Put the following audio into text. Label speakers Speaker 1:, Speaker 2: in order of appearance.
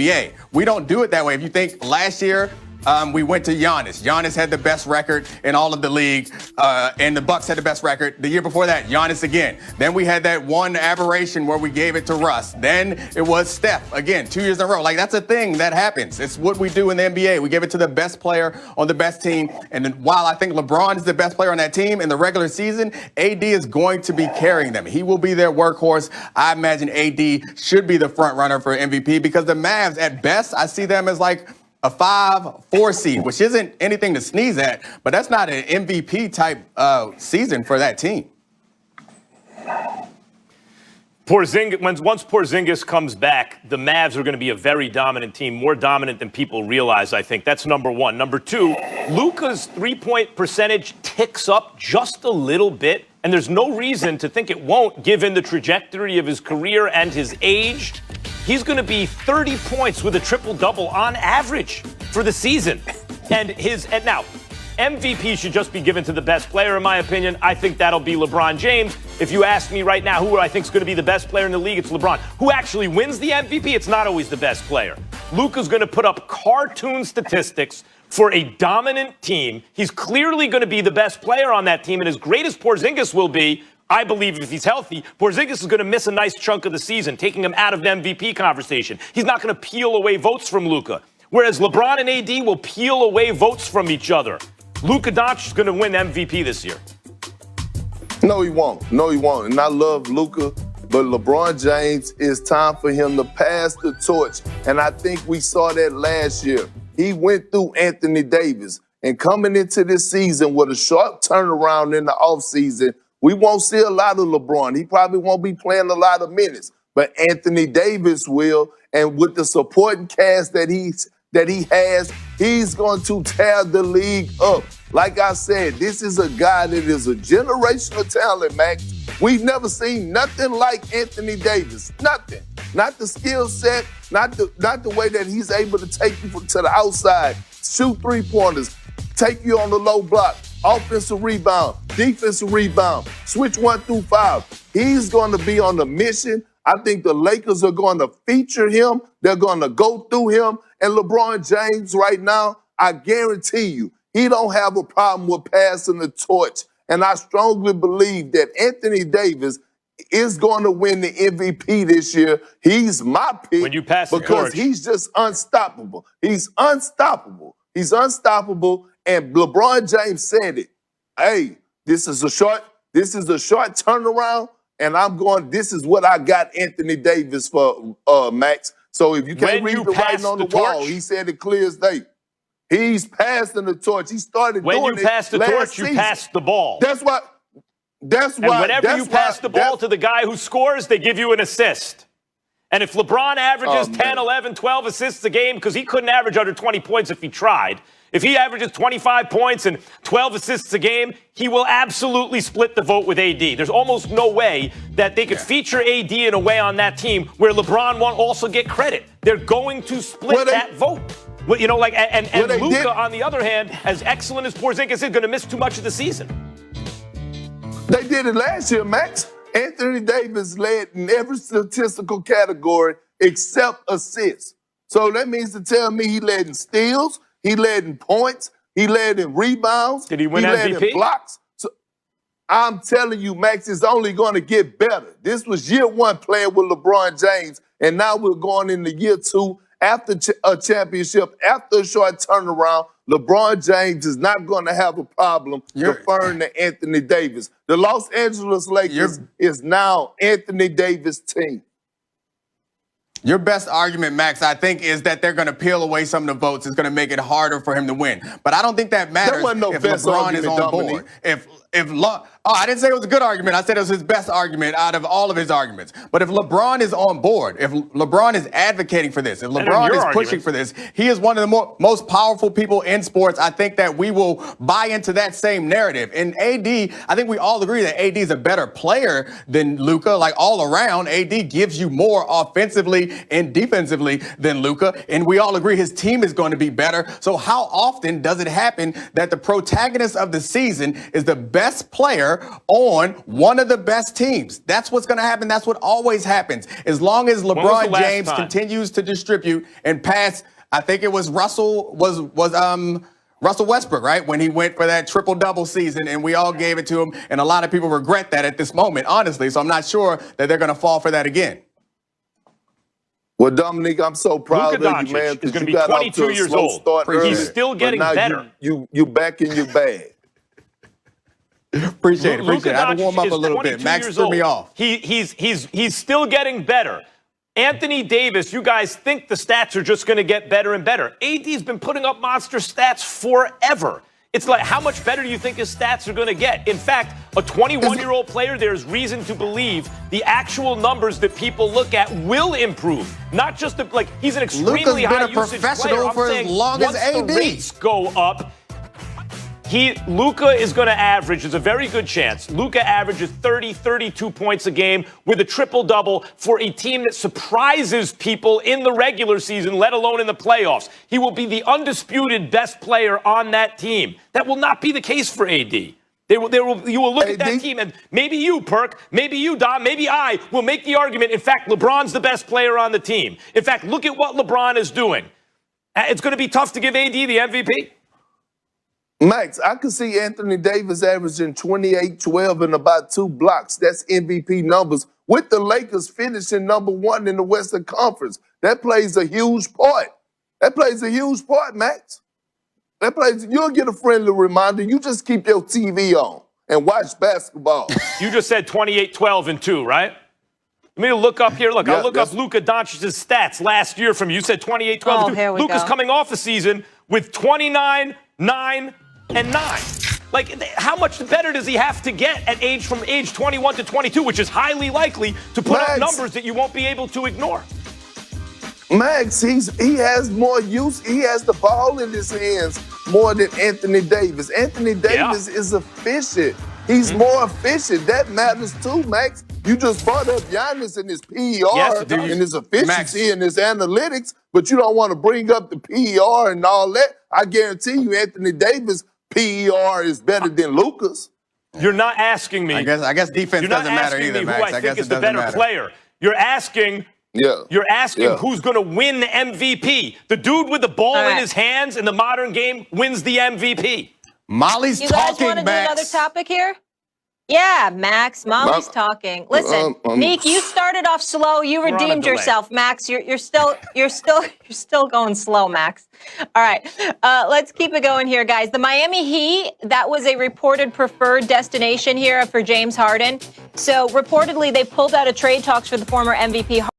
Speaker 1: NBA. We don't do it that way. If you think last year, we went to Giannis. Giannis had the best record in all of the league, and the Bucks had the best record. The year before that, Giannis again. Then we had that one aberration where we gave it to Russ. Then it was Steph again, 2 years in a row. Like, that's a thing that happens. It's what we do in the NBA. We give it to the best player on the best team. And then while I think LeBron is the best player on that team in the regular season, AD is going to be carrying them. He will be their workhorse. I imagine AD should be the front runner for MVP because the Mavs, at best, I see them as like a 5-4 seed, which isn't anything to sneeze at, but that's not an MVP type season for that team.
Speaker 2: Once Porzingis comes back, the Mavs are going to be a very dominant team, more dominant than people realize, I think. That's number one. Number two, Luka's three-point percentage ticks up just a little bit, and there's no reason to think it won't, given the trajectory of his career and his age. He's going to be 30 points with a triple-double on average for the season. And now, MVP should just be given to the best player, in my opinion. I think that'll be LeBron James. If you ask me right now who I think is going to be the best player in the league, it's LeBron. Who actually wins the MVP? It's not always the best player. Luka's going to put up cartoon statistics for a dominant team. He's clearly going to be the best player on that team. And as great as Porzingis will be, I believe if he's healthy, Porzingis is going to miss a nice chunk of the season, taking him out of the MVP conversation. He's not going to peel away votes from Luka. Whereas LeBron and AD will peel away votes from each other. Luka Doncic is going to win MVP this year.
Speaker 3: No, he won't. No, he won't. And I love Luka, but LeBron James, it's time for him to pass the torch. And I think we saw that last year. He went through Anthony Davis. And coming into this season with a short turnaround in the offseason, we won't see a lot of LeBron. He probably won't be playing a lot of minutes, but Anthony Davis will. And with the supporting cast that he has, he's going to tear the league up. Like I said, this is a guy that is a generational talent, Max. We've never seen nothing like Anthony Davis. Nothing. Not the skill set, not the way that he's able to take you to the outside, shoot three-pointers, take you on the low block, offensive rebound, defensive rebound, switch 1 through 5. He's going to be on a mission. I think the Lakers are going to feature him. They're going to go through him. And LeBron James right now, I guarantee you, he don't have a problem with passing the torch. And I strongly believe that Anthony Davis is going to win the MVP this year. He's my pick
Speaker 2: when you pass the
Speaker 3: because
Speaker 2: torch.
Speaker 3: He's just unstoppable. He's unstoppable. He's unstoppable. And LeBron James said it. Hey, this is a short turnaround, and this is what I got Anthony Davis for, Max. So if you can't read the writing on the wall, he said it clear as day. He's passing the torch. He started doing it
Speaker 2: when you pass the torch, you pass the ball.
Speaker 3: That's why.
Speaker 2: And whenever you pass the ball to the guy who scores, they give you an assist. And if LeBron averages 10, 11, 12 assists a game, because he couldn't average under 20 points if he tried, if he averages 25 points and 12 assists a game, he will absolutely split the vote with AD. There's almost no way that they could feature AD in a way on that team where LeBron won't also get credit. They're going to split that vote. Well, you know, like, and Luka, on the other hand, as excellent as Porzingis is, going to miss too much of the season.
Speaker 3: They did it last year, Max. Anthony Davis led in every statistical category except assists. So that means to tell me he led in steals, he led in points, he led in rebounds.
Speaker 2: Did he win MVP?
Speaker 3: Led in blocks. So I'm telling you, Max, it's only going to get better. This was year one playing with LeBron James, and now we're going into year two after a championship, after a short turnaround. LeBron James is not going to have a problem deferring to Anthony Davis. The Los Angeles Lakers is now Anthony Davis' team.
Speaker 1: Your best argument, Max, I think, is that they're going to peel away some of the votes. It's going to make it harder for him to win. But I don't think that matters if LeBron is on board. I didn't say it was a good argument. I said it was his best argument out of all of his arguments. But if LeBron is on board, if LeBron is advocating for this, if LeBron is pushing for this, he is one of the most powerful people in sports. I think that we will buy into that same narrative. And AD, I think we all agree that AD is a better player than Luka. Like, all around, AD gives you more offensively and defensively than Luka. And we all agree his team is going to be better. So how often does it happen that the protagonist of the season is the best best player on one of the best teams. That's what's going to happen. That's what always happens. As long as LeBron James continues to distribute and pass, I think it was Russell Westbrook, right? When he went for that triple-double season, and we all gave it to him, and a lot of people regret that at this moment, honestly. So I'm not sure that they're going to fall for that again.
Speaker 3: Well, Dominique, I'm so proud
Speaker 2: Luka
Speaker 3: of you, man.
Speaker 2: Doncic is going to be 22 years old. He's still getting better.
Speaker 3: You back in your bag.
Speaker 1: Appreciate it. I had to warm up a little bit. Max threw me off.
Speaker 2: He's still getting better. Anthony Davis, you guys think the stats are just going to get better and better. AD's been putting up monster stats forever. It's like, how much better do you think his stats are going to get? In fact, a 21-year-old player, there's reason to believe the actual numbers that people look at will improve. Not just he's an extremely high usage player. I'm
Speaker 1: for
Speaker 2: saying
Speaker 1: as long
Speaker 2: once
Speaker 1: as AD.
Speaker 2: the rates go up, Luka is going to average, there's a very good chance, Luka averages 30, 32 points a game with a triple-double for a team that surprises people in the regular season, let alone in the playoffs. He will be the undisputed best player on that team. That will not be the case for AD. You will look at that team, and maybe you, Perk, maybe you, Dom, maybe I will make the argument, in fact, LeBron's the best player on the team. In fact, look at what LeBron is doing. It's going to be tough to give AD the MVP.
Speaker 3: Max, I could see Anthony Davis averaging 28, 12, and about 2 blocks. That's MVP numbers with the Lakers finishing #1 in the Western Conference. That plays a huge part. Max. You'll get a friendly reminder. You just keep your TV on and watch basketball.
Speaker 2: You just said 28, 12, and 2, right? Let me look up here. Look, I'll look up Luka Doncic's stats last year from you. said 28, 12, and 2. Luka's coming off the season with 29, 9, and 9. How much better does he have to get from age 21 to 22, which is highly likely to put up numbers that you won't be able to ignore?
Speaker 3: Max, he has more use. He has the ball in his hands more than Anthony Davis. Anthony Davis is efficient. He's more efficient. That matters too, Max. You just brought up Giannis and his PER and his efficiency and his analytics, but you don't want to bring up the PER and all that. I guarantee you Anthony Davis' PER is better than Luka's.
Speaker 2: You're not asking me.
Speaker 1: I guess defense doesn't matter either, Max.
Speaker 2: I guess is the better player. You're asking. You're asking who's going to win the MVP. The dude with the ball in his hands in the modern game wins the MVP.
Speaker 1: Molly's talking, Max.
Speaker 4: You guys want to do another topic here? Yeah, Max. Molly's talking. Listen, Meek, you started off slow. You redeemed yourself, Max. You're still going slow, Max. All right, let's keep it going here, guys. The Miami Heat, that was a reported preferred destination here for James Harden. So reportedly, they pulled out of trade talks for the former MVP.